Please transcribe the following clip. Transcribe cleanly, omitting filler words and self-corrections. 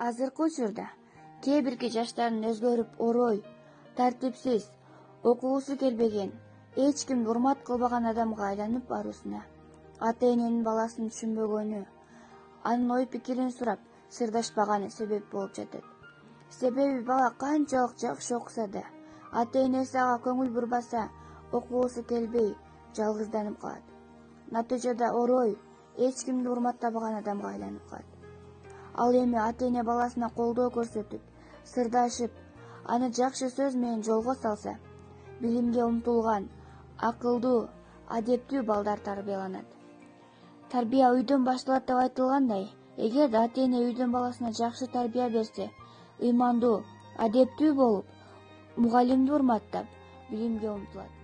Азыркы учурда кээ бирки жаштардын өзгөрүп орой, тартипсиз, окугусу келбеген, эч кимди урмат кылбаган адамга айланып баруусуна ата эненин баласын түшүнбөгөнү, анын ой пикирин сурап сырдашпаганы себеп болуп жатат. Себеби бала канчалык жакшы окуса да, ата энеси ага көңүл бурбаса, окугусу келбей, жалгызданып калат. Натыйжада орой, эч кимди урматтабаган адамга айланып калат. Ал эми ата эне баласына колдоо көрсөтүп, сырдашып, аны жакшы сөз менен жолго салса, билимге умтулган, акылдуу, адептүү балдар тарбияланат. Тарбия үйдөн башталат деп айтылгандай, эгерде ата эне үйдөн баласына жакшы тарбия берсе, ыймандуу, адептүү болуп, мугалимди урматтап, билимге умтулат.